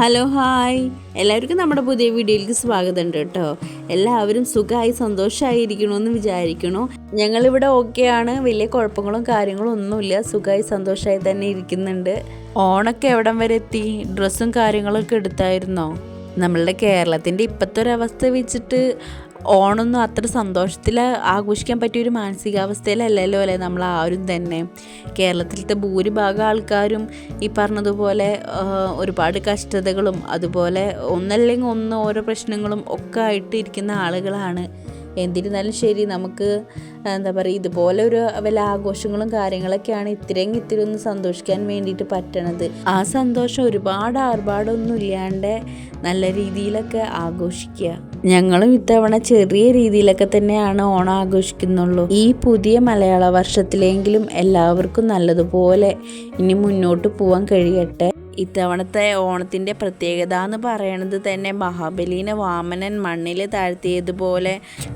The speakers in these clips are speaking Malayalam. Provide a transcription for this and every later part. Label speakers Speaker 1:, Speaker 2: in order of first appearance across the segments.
Speaker 1: ഹലോ ഹായ് എല്ലാവർക്കും നമ്മുടെ പുതിയ വീഡിയോയിലേക്ക് സ്വാഗതം കേട്ടോ. എല്ലാവരും സുഖമായി സന്തോഷമായിരിക്കണമെന്ന് വിചാരിക്കണു. ഞങ്ങളിവിടെ ഓക്കെയാണ്, വലിയ കുഴപ്പങ്ങളും കാര്യങ്ങളും ഒന്നുമില്ല, സുഖമായി സന്തോഷമായി തന്നെ ഇരിക്കുന്നുണ്ട്. ഓണൊക്കെ എവിടം വരെ എത്തി? ഡ്രസ്സും കാര്യങ്ങളൊക്കെ എടുത്തായിരുന്നോ? നമ്മളുടെ കേരളത്തിൻ്റെ ഇപ്പോഴത്തെ ഒരവസ്ഥ വെച്ചിട്ട് ഓണമൊന്നും അത്ര സന്തോഷത്തിൽ ആഘോഷിക്കാൻ പറ്റിയൊരു മാനസികാവസ്ഥയിലല്ലല്ലോ അല്ലേ നമ്മളാരും തന്നെ. കേരളത്തിലത്തെ ഭൂരിഭാഗം ആൾക്കാരും ഈ പറഞ്ഞതുപോലെ ഒരുപാട് കഷ്ടതകളും അതുപോലെ ഒന്നല്ലെങ്കിൽ ഒന്ന് ഓരോ പ്രശ്നങ്ങളും ഒക്കെ ആയിട്ട് ഇരിക്കുന്ന ആളുകളാണ്. എന്നിരുന്നാലും ശരി, നമുക്ക് എന്താ പറയുക, ഇതുപോലെ ഒരു വല്ല ആഘോഷങ്ങളും കാര്യങ്ങളൊക്കെയാണ് ഇത്തിരി ഒന്ന് സന്തോഷിക്കാൻ വേണ്ടിയിട്ട് പറ്റണത്. ആ സന്തോഷം ഒരുപാട് ആർഭാടമൊന്നും ഇല്ലാണ്ട് നല്ല രീതിയിലൊക്കെ ആഘോഷിക്കുക. ഞങ്ങളും ഇത്തവണ ചെറിയ രീതിയിലൊക്കെ തന്നെയാണ് ഓണം ആഘോഷിക്കുന്നുള്ളൂ. ഈ പുതിയ മലയാള വർഷത്തിലെങ്കിലും എല്ലാവർക്കും നല്ലതുപോലെ ഇനി മുന്നോട്ട് പോകാൻ കഴിയട്ടെ. ഇത്തവണത്തെ ഓണത്തിൻ്റെ പ്രത്യേകത എന്ന് പറയണത് തന്നെ മഹാബലീനെ വാമനൻ മണ്ണിൽ താഴ്ത്തിയതുപോലെ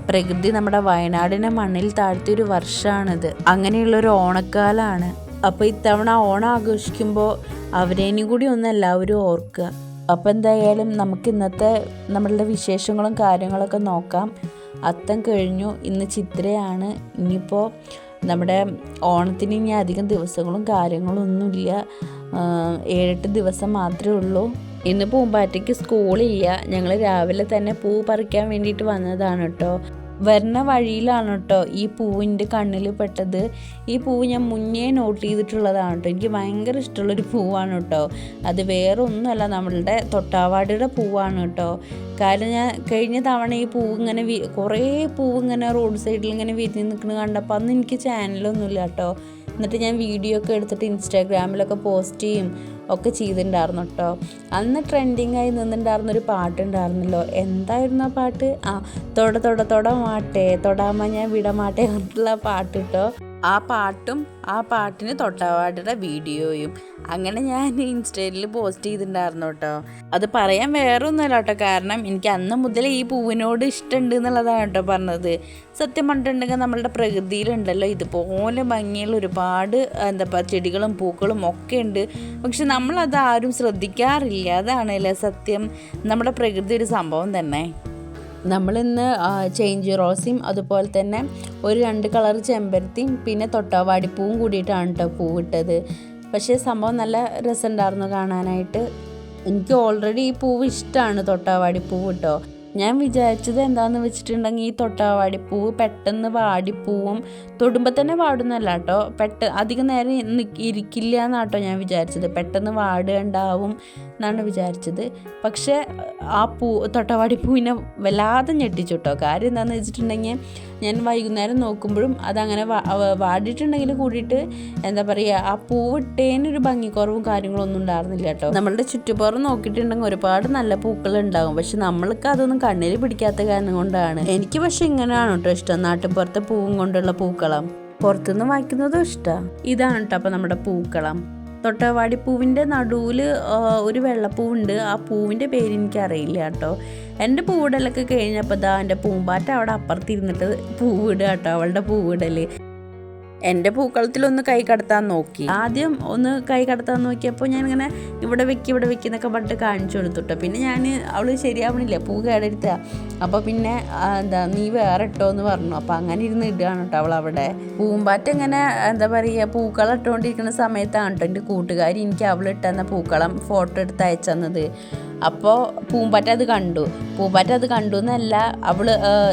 Speaker 1: പ്രകൃതി നമ്മുടെ വയനാടിനെ മണ്ണിൽ താഴ്ത്തിയൊരു വർഷമാണിത്. അങ്ങനെയുള്ളൊരു ഓണക്കാലമാണ്. അപ്പോൾ ഇത്തവണ ഓണം ആഘോഷിക്കുമ്പോൾ അവരേനും കൂടി ഒന്ന് എല്ലാവരും ഓർക്കുക. അപ്പോൾ എന്തായാലും നമുക്ക് ഇന്നത്തെ നമ്മളുടെ വിശേഷങ്ങളും കാര്യങ്ങളൊക്കെ നോക്കാം. അത്തം കഴിഞ്ഞു, ഇന്ന് ചിത്രയാണ്. ഇനിയിപ്പോൾ നമ്മുടെ ഓണത്തിന് ഇനി അധികം ദിവസങ്ങളും കാര്യങ്ങളും ഒന്നുമില്ല, 7-8 ദിവസം മാത്രമേ ഉള്ളൂ. ഇന്ന് പൂമ്പാറ്റയ്ക്ക് സ്കൂളില്ല. ഞങ്ങൾ രാവിലെ തന്നെ പൂ പറിക്കാൻ വേണ്ടിയിട്ട് വന്നതാണ് കേട്ടോ. വരുന്ന വഴിയിലാണ് കേട്ടോ ഈ പൂവിൻ്റെ കണ്ണിൽ പെട്ടത്. ഈ പൂവ് ഞാൻ മുന്നേ നോട്ട് ചെയ്തിട്ടുള്ളതാണ് കേട്ടോ. എനിക്ക് ഭയങ്കര ഇഷ്ടമുള്ളൊരു പൂവാണ് കേട്ടോ. അത് വേറെ ഒന്നുമല്ല, നമ്മളുടെ തൊട്ടാവാടിയുടെ പൂവാണ് കേട്ടോ. കാരണം ഞാൻ കഴിഞ്ഞ തവണ ഈ പൂവ് ഇങ്ങനെ കുറേ പൂവ് ഇങ്ങനെ റോഡ് സൈഡിൽ ഇങ്ങനെ വിരിഞ്ഞ് നിൽക്കുന്നത് കണ്ടപ്പോൾ അന്ന് എനിക്ക് ചാനലൊന്നുമില്ല കേട്ടോ. എന്നിട്ട് ഞാൻ വീഡിയോ ഒക്കെ എടുത്തിട്ട് ഇൻസ്റ്റാഗ്രാമിലൊക്കെ പോസ്റ്റ് ചെയ്യും ഒക്കെ ചെയ്തിട്ടുണ്ടായിരുന്നു കേട്ടോ. അന്ന് ട്രെൻഡിങ് ആയി നിന്നിട്ടുണ്ടായിരുന്നൊരു പാട്ടുണ്ടായിരുന്നല്ലോ. എന്തായിരുന്നു ആ പാട്ട്? തൊട മാട്ടേ തൊടാമ ഞാൻ വിടമാട്ടേ പറഞ്ഞിട്ടുള്ള പാട്ട് കേട്ടോ. ആ പാട്ടും ആ പാട്ടിന് തൊട്ടാവാടിയുടെ വീഡിയോയും അങ്ങനെ ഞാൻ ഇൻസ്റ്റയിൽ പോസ്റ്റ് ചെയ്തിട്ടുണ്ടായിരുന്നു കേട്ടോ. അത് പറയാൻ വേറെ ഒന്നുമല്ല കേട്ടോ, കാരണം എനിക്ക് അന്ന് മുതൽ ഈ പൂവിനോട് ഇഷ്ടമുണ്ട് എന്നുള്ളതാണ് കേട്ടോ പറഞ്ഞത്. സത്യം പറഞ്ഞിട്ടുണ്ടെങ്കിൽ നമ്മളുടെ പ്രകൃതിയിലുണ്ടല്ലോ ഇതുപോലെ ഭംഗിയുള്ള ഒരുപാട് ചെടികളും പൂക്കളും ഒക്കെ ഉണ്ട്. പക്ഷെ നമ്മളത് ആരും ശ്രദ്ധിക്കാറില്ല. അതാണല്ലേ സത്യം. നമ്മുടെ പ്രകൃതി ഒരു സംഭവം തന്നെ. നമ്മളിന്ന് ചേഞ്ച് റോസിയും അതുപോലെ തന്നെ ഒരു 2 കളർ ചെമ്പരത്തിയും പിന്നെ തൊട്ടാവാടിപ്പൂവും കൂടിയിട്ടാണ് കേട്ടോ പൂവിട്ടത്. പക്ഷേ സംഭവം നല്ല രസമുണ്ടായിരുന്നു കാണാനായിട്ട്. എനിക്ക് ഓൾറെഡി ഈ പൂവ് ഇഷ്ടമാണ്, തൊട്ടാവാടിപ്പൂവ് കേട്ടോ. ഞാൻ വിചാരിച്ചത് എന്താണെന്ന് വെച്ചിട്ടുണ്ടെങ്കിൽ ഈ തൊട്ടാവാടിപ്പൂവ് പെട്ടെന്ന് വാടിപ്പൂവും, തൊടുമ്പോൾ തന്നെ വാടുന്നല്ല കേട്ടോ, അധികം നേരം ഇരിക്കില്ല എന്നാട്ടോ ഞാൻ വിചാരിച്ചത്. പെട്ടെന്ന് വാടുണ്ടാവും എന്നാണ് വിചാരിച്ചത്. പക്ഷേ ആ തൊട്ടാവാടിപ്പൂവിനെ വല്ലാതെ ഞെട്ടിച്ചു കേട്ടോ. കാര്യം എന്താണെന്ന് വെച്ചിട്ടുണ്ടെങ്കിൽ ഞാൻ വൈകുന്നേരം നോക്കുമ്പോഴും അതങ്ങനെ വാടിയിട്ടുണ്ടെങ്കിൽ കൂടിയിട്ട് എന്താ പറയുക, ആ പൂവിട്ടേനൊരു ഭംഗിക്കുറവും കാര്യങ്ങളൊന്നും ഉണ്ടായിരുന്നില്ല കേട്ടോ. നമ്മളുടെ ചുറ്റുപാടും നോക്കിയിട്ടുണ്ടെങ്കിൽ ഒരുപാട് നല്ല പൂക്കളുണ്ടാകും, പക്ഷെ നമ്മൾക്ക് അതൊന്നും കണ്ണിൽ പിടിക്കാത്ത കാരണം കൊണ്ടാണ്. എനിക്ക് പക്ഷെ ഇങ്ങനെയാണ് കേട്ടോ ഇഷ്ടം, നാട്ടിൻപുറത്തെ പൂവും കൊണ്ടുള്ള പൂക്കളം. പുറത്തുനിന്ന് വാങ്ങിക്കുന്നതും ഇഷ്ടമാണ്. ഇതാണ് കേട്ടോ അപ്പോൾ നമ്മുടെ പൂക്കളം. തൊട്ടാവാടിപ്പൂവിൻ്റെ നടുവിൽ ഒരു വെള്ളപ്പൂവുണ്ട്. ആ പൂവിൻ്റെ പേര് എനിക്കറിയില്ല കേട്ടോ. എൻ്റെ പൂവിടലൊക്കെ കഴിഞ്ഞപ്പോൾ എൻ്റെ പൂമ്പാറ്റ അവിടെ അപ്പുറത്തിരുന്നിട്ട് പൂവിടുക കേട്ടോ, അവളുടെ പൂവിടൽ. എൻ്റെ പൂക്കളത്തിലൊന്ന് കൈ കടത്താൻ നോക്കി. ആദ്യം ഒന്ന് കൈ കടത്താൻ നോക്കിയപ്പോൾ ഞാനിങ്ങനെ ഇവിടെ വെക്കുന്നൊക്കെ പറഞ്ഞിട്ട് കാണിച്ചു കൊടുത്തുട്ടോ. പിന്നെ അവൾ ശരിയാവണില്ല, പൂ കേടെടുത്തുക. അപ്പോൾ പിന്നെ നീ വേറെ ഇട്ടോ എന്ന് പറഞ്ഞു. അപ്പോൾ അങ്ങനെ ഇരുന്ന് ഇടുകയാണ് കേട്ടോ അവൾ അവിടെ. പൂമ്പാറ്റ ഇങ്ങനെ എന്താ പറയുക, പൂക്കളം ഇട്ടുകൊണ്ടിരിക്കുന്ന സമയത്താണ് കേട്ടോ എൻ്റെ കൂട്ടുകാരി എനിക്ക് അവൾ ഇട്ടുന്ന പൂക്കളം ഫോട്ടോ എടുത്ത് അയച്ചത്. അപ്പോൾ പൂമ്പാറ്റ അത് കണ്ടു എന്നല്ല,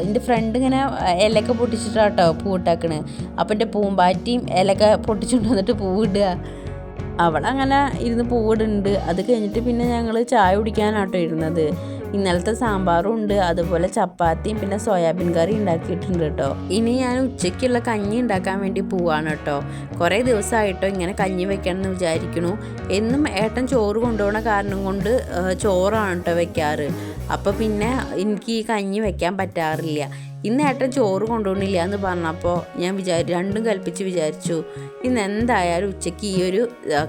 Speaker 1: എൻ്റെ ഫ്രണ്ട് ഇങ്ങനെ ഇലയൊക്കെ പൊട്ടിച്ചിട്ടാട്ടോ പൂവിട്ടാക്കണ്. അപ്പോൾ എൻ്റെ പൂമ്പാറ്റയും ഇലയൊക്കെ പൊട്ടിച്ചുകൊണ്ട് വന്നിട്ട് പൂവിടുക. അവളങ്ങനെ ഇരുന്ന് പൂവിടുന്നുണ്ട്. അത് കഴിഞ്ഞിട്ട് പിന്നെ ഞങ്ങൾ ചായ കുടിക്കാനാട്ടോ ഇരുന്നത്. ഇന്നലത്തെ സാമ്പാറും ഉണ്ട്, അതുപോലെ ചപ്പാത്തിയും പിന്നെ സോയാബീൻ കറി ഉണ്ടാക്കിയിട്ടുണ്ട് കേട്ടോ. ഇനി ഞാൻ ഉച്ചയ്ക്കുള്ള കഞ്ഞി ഉണ്ടാക്കാൻ വേണ്ടി പോവാണ് കേട്ടോ. കുറേ ദിവസമായിട്ടോ ഇങ്ങനെ കഞ്ഞി വെക്കണമെന്ന് വിചാരിക്കണു. എന്നും ഏട്ടൻ ചോറ് കൊണ്ടുപോകണ കാരണം കൊണ്ട് ചോറാണ് കേട്ടോ വെക്കാറ്. അപ്പോൾ പിന്നെ എനിക്ക് ഈ കഞ്ഞി വെക്കാൻ പറ്റാറില്ല. ഇന്ന് ഏട്ടൻ ചോറ് കൊണ്ടുപോകണില്ല എന്ന് പറഞ്ഞപ്പോൾ ഞാൻ രണ്ടും കൽപ്പിച്ച് വിചാരിച്ചു ഇന്ന് എന്തായാലും ഉച്ചയ്ക്ക് ഈ ഒരു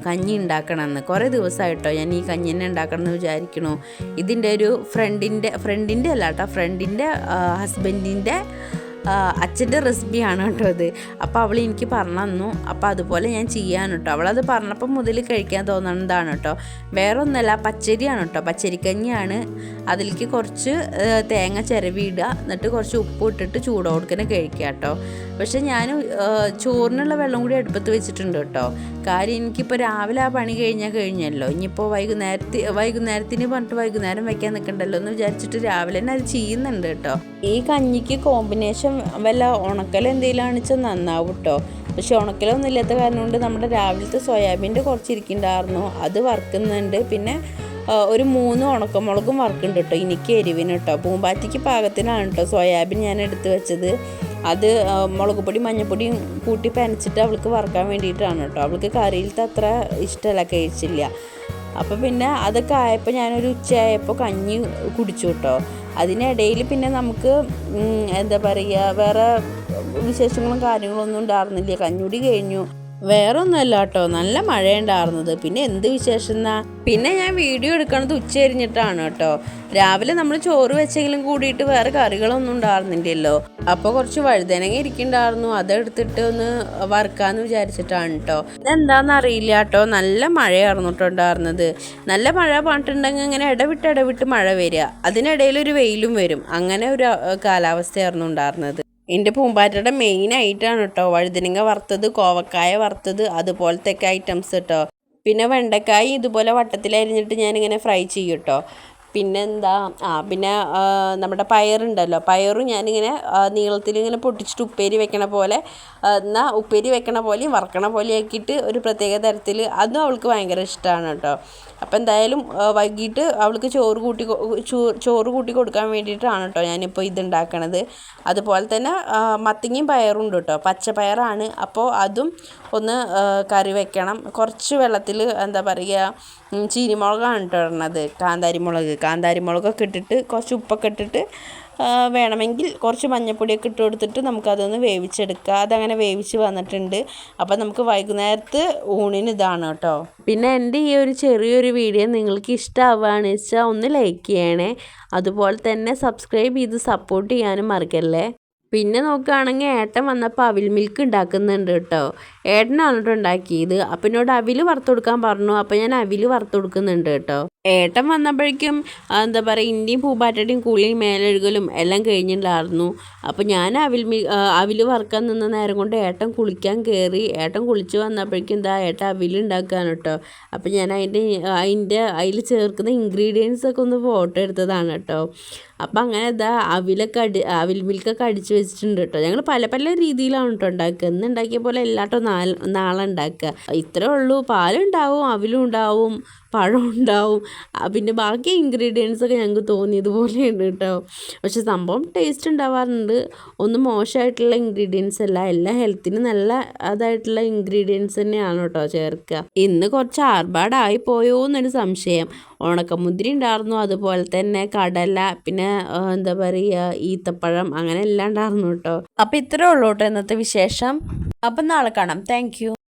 Speaker 1: കഞ്ഞി ഉണ്ടാക്കണമെന്ന്. കുറേ ദിവസമായിട്ടോ ഞാൻ ഈ കഞ്ഞി തന്നെ ഉണ്ടാക്കണമെന്ന് വിചാരിക്കണു. ഇതിൻ്റെ ഒരു ഫ്രണ്ടിൻ്റെ അല്ല കേട്ടോ, ഫ്രണ്ടിൻ്റെ ഹസ്ബൻഡിൻ്റെ അച്ഛൻ്റെ റെസിപ്പിയാണ് കേട്ടോ അത്. അപ്പോൾ അവൾ എനിക്ക് പറഞ്ഞു തന്നു. അപ്പോൾ അതുപോലെ ഞാൻ ചെയ്യാൻ കേട്ടോ. അവളത് പറഞ്ഞപ്പോൾ മുതൽ കഴിക്കാൻ തോന്നുന്നതാണ് കേട്ടോ. വേറെ ഒന്നല്ല, പച്ചരിയാണ് കേട്ടോ, പച്ചരിക്കഞ്ഞിയാണ്. അതിലേക്ക് കുറച്ച് തേങ്ങ ചിരവിയിടുക, എന്നിട്ട് കുറച്ച് ഉപ്പ് ഇട്ടിട്ട് ചൂടോടുക്കനെ കഴിക്കുക കേട്ടോ. പക്ഷെ ഞാൻ ചോറിനുള്ള വെള്ളം കൂടി അടുപ്പത്ത് വെച്ചിട്ടുണ്ട് കേട്ടോ. കാര്യം എനിക്കിപ്പോൾ രാവിലെ ആ പണി കഴിഞ്ഞല്ലോ. ഇനിയിപ്പോൾ വൈകുന്നേരത്തിന് പറഞ്ഞിട്ട് വൈകുന്നേരം വെക്കാൻ നിൽക്കണ്ടല്ലോ എന്ന് വിചാരിച്ചിട്ട് രാവിലെ തന്നെ അത് ചെയ്യുന്നുണ്ട് കേട്ടോ. ഈ കഞ്ഞിക്ക് കോമ്പിനേഷൻ വല്ല ഉണക്കൽ എന്തെങ്കിലും വെച്ചാൽ നന്നാവും കേട്ടോ. പക്ഷെ ഉണക്കലൊന്നും ഇല്ലാത്ത കാരണം കൊണ്ട് നമ്മുടെ രാവിലത്തെ സോയാബീൻ്റെ കുറച്ച് ഇരിക്കുന്നുണ്ടായിരുന്നു, അത് വറുക്കുന്നുണ്ട്. പിന്നെ ഒരു 3 ഉണക്കമുളകും വറുക്കുന്നുണ്ട് കേട്ടോ, എനിക്ക് എരിവിന് കേട്ടോ. പൂമ്പാറ്റിക്ക് പാകത്തിനാണ് കേട്ടോ സോയാബീൻ ഞാൻ എടുത്ത് വെച്ചത്. അത് മുളക് പൊടി മഞ്ഞൾപ്പൊടിയും കൂട്ടി പനച്ചിട്ട് അവൾക്ക് വറുക്കാൻ വേണ്ടിയിട്ടാണ് കേട്ടോ. അവൾക്ക് കറിയിലത്തെ അത്ര ഇഷ്ടമല്ല, കഴിച്ചില്ല. അപ്പോൾ പിന്നെ അതൊക്കെ ആയപ്പോൾ ഞാനൊരു ഉച്ചയായപ്പോൾ കഞ്ഞി കുടിച്ചു കേട്ടോ. അതിനിടയിൽ പിന്നെ നമുക്ക് എന്താ പറയുക, വേറെ വിശേഷങ്ങളും കാര്യങ്ങളൊന്നും ഉണ്ടായിരുന്നില്ല. കഞ്ഞൂടി കഴിഞ്ഞു. വേറെ ഒന്നുമല്ല കേട്ടോ, നല്ല മഴയുണ്ടായിരുന്നത്. പിന്നെ എന്ത് വിശേഷം എന്നാ, പിന്നെ ഞാൻ വീഡിയോ എടുക്കണത് ഉച്ച കഴിഞ്ഞിട്ടാണ് കേട്ടോ. രാവിലെ നമ്മൾ ചോറ് വെച്ചെങ്കിലും കൂടിയിട്ട് വേറെ കറികളൊന്നും ഉണ്ടായിരുന്നില്ലല്ലോ. അപ്പോൾ കുറച്ച് വഴുതനങ്ങ ഇരിക്കുന്നുണ്ടായിരുന്നു, അതെടുത്തിട്ട് ഒന്ന് വറുക്കാന്ന് വിചാരിച്ചിട്ടാണ് കേട്ടോ. ഇതെന്താണെന്ന് അറിയില്ല കേട്ടോ, നല്ല മഴയായിരുന്നു കേട്ടോ ഉണ്ടായിരുന്നത്. നല്ല മഴ പറഞ്ഞിട്ടുണ്ടെങ്കിൽ ഇങ്ങനെ ഇടവിട്ട് മഴ വരിക, അതിനിടയിൽ ഒരു വെയിലും വരും, അങ്ങനെ ഒരു കാലാവസ്ഥയായിരുന്നു ഉണ്ടായിരുന്നത്. എൻ്റെ പൂമ്പാറ്റയുടെ മെയിനായിട്ടാണ് കേട്ടോ വഴുതനങ്ങ വറുത്തത്, കോവക്കായ വറുത്തത്, അതുപോലത്തെയൊക്കെ ഐറ്റംസ് കേട്ടോ. പിന്നെ വെണ്ടക്കായ ഇതുപോലെ വട്ടത്തിലരിഞ്ഞിട്ട് ഞാനിങ്ങനെ ഫ്രൈ ചെയ്യും കേട്ടോ. പിന്നെന്താ, പിന്നെ നമ്മുടെ പയറുണ്ടല്ലോ, പയറും ഞാനിങ്ങനെ നീളത്തിലിങ്ങനെ പൊട്ടിച്ചിട്ട് ഉപ്പേരി വെക്കണ പോലെ, എന്നാൽ ഉപ്പേരി വെക്കണ പോലെയും വറക്കണ പോലെ ആക്കിയിട്ട് ഒരു പ്രത്യേക തരത്തിൽ, അതും അവൾക്ക് ഭയങ്കര ഇഷ്ടമാണ് കേട്ടോ. അപ്പോൾ എന്തായാലും വൈകിട്ട് അവൾക്ക് ചോറ് കൂട്ടി കൊടുക്കാൻ വേണ്ടിയിട്ടാണ് കേട്ടോ ഞാനിപ്പോൾ ഇതുണ്ടാക്കണത്. അതുപോലെ തന്നെ മത്തങ്ങയും പയറും ഉണ്ട് കേട്ടോ, പച്ചപ്പയറാണ്. അപ്പോൾ അതും ഒന്ന് കറി വെക്കണം. കുറച്ച് വെള്ളത്തിൽ എന്താ പറയുക, ചീനിമുളകാണ് കേട്ടോ ഇടണത്, കാന്താരിമുളകൊക്കെ ഇട്ടിട്ട് കുറച്ച് ഉപ്പൊക്കെ ഇട്ടിട്ട് വേണമെങ്കിൽ കുറച്ച് മഞ്ഞൾപ്പൊടിയൊക്കെ ഇട്ട് കൊടുത്തിട്ട് നമുക്കതൊന്ന് വേവിച്ചെടുക്കുക. അതങ്ങനെ വേവിച്ച് വന്നിട്ടുണ്ട്. അപ്പോൾ നമുക്ക് വൈകുന്നേരത്ത് ഊണിന് ഇതാണ് കേട്ടോ. പിന്നെ എൻ്റെ ഈ ഒരു ചെറിയൊരു വീഡിയോ നിങ്ങൾക്ക് ഇഷ്ടമാവുകയാണെന്ന് വെച്ചാൽ ഒന്ന് ലൈക്ക് ചെയ്യണേ. അതുപോലെ തന്നെ സബ്സ്ക്രൈബ് ചെയ്ത് സപ്പോർട്ട് ചെയ്യാനും മറക്കല്ലേ. പിന്നെ നോക്കുകയാണെങ്കിൽ ഏട്ടൻ വന്നപ്പോൾ അവിൽ മിൽക്ക് ഉണ്ടാക്കുന്നുണ്ട് കേട്ടോ. ഏട്ടനാണ് കേട്ടോ ഉണ്ടാക്കിയത്. അപ്പം എന്നോട് അവിൽ വറുത്ത് കൊടുക്കാൻ പറഞ്ഞു. അപ്പോൾ ഞാൻ അവിൽ വറുത്ത് കൊടുക്കുന്നുണ്ട് കേട്ടോ. ഏട്ടൻ വന്നപ്പോഴേക്കും എന്താ പറയുക, ഇന്ത്യയും പൂമ്പാറ്റയുടെയും കുളിയും മേലെഴുകലും എല്ലാം കഴിഞ്ഞിട്ടുണ്ടായിരുന്നു. അപ്പോൾ ഞാൻ അവിൽ വറുക്കാൻ നിന്ന നേരം കൊണ്ട് ഏട്ടൻ കുളിക്കാൻ കയറി. ഏട്ടൻ കുളിച്ച് വന്നപ്പോഴേക്കും എന്താ ഏട്ടൻ അവിൽ ഉണ്ടാക്കുകയാണ് കേട്ടോ. അപ്പോൾ ഞാൻ അതിൽ ചേർക്കുന്ന ഇൻഗ്രീഡിയൻസ് ഒക്കെ ഒന്ന് ഫോട്ടോ എടുത്തതാണ് കേട്ടോ. അപ്പം അങ്ങനെ അവിൽ മിൽക്കൊക്കെ അടിച്ച് വെച്ചിട്ടുണ്ട് കേട്ടോ. ഞങ്ങൾ പല രീതിയിലാണ് കേട്ടോ ഉണ്ടാക്കുക. ഇന്ന് ഉണ്ടാക്കിയ പോലെ എല്ലാട്ടോ നാളെ ഉണ്ടാക്കുക. ഇത്രേ ഉള്ളൂ. പാലുണ്ടാവും, അവിലും ഉണ്ടാവും, പഴം ഉണ്ടാവും, പിന്നെ ബാക്കി ഇൻഗ്രീഡിയൻസൊക്കെ ഞങ്ങൾക്ക് തോന്നിയതുപോലെയുണ്ട് കേട്ടോ. പക്ഷെ സംഭവം ടേസ്റ്റ് ഉണ്ടാവാറുണ്ട്. ഒന്നും മോശമായിട്ടുള്ള ഇൻഗ്രീഡിയൻസ് അല്ല, എല്ലാ ഹെൽത്തിന് നല്ല അതായിട്ടുള്ള ഇൻഗ്രീഡിയൻസ് തന്നെയാണ് കേട്ടോ ചേർക്കുക. ഇന്ന് കുറച്ച് ആർഭാടായി പോയോ എന്നൊരു സംശയം. ഉണക്കമുന്തിരി ഉണ്ടായിരുന്നു, അതുപോലെ തന്നെ കടല, പിന്നെ എന്താ പറയുക ഈത്തപ്പഴം, അങ്ങനെ എല്ലാം ഉണ്ടായിരുന്നു കേട്ടോ. അപ്പോൾ ഇത്രേ ഉള്ളൂ കേട്ടോ ഇന്നത്തെ വിശേഷം. അപ്പം നാളെ കാണാം. താങ്ക്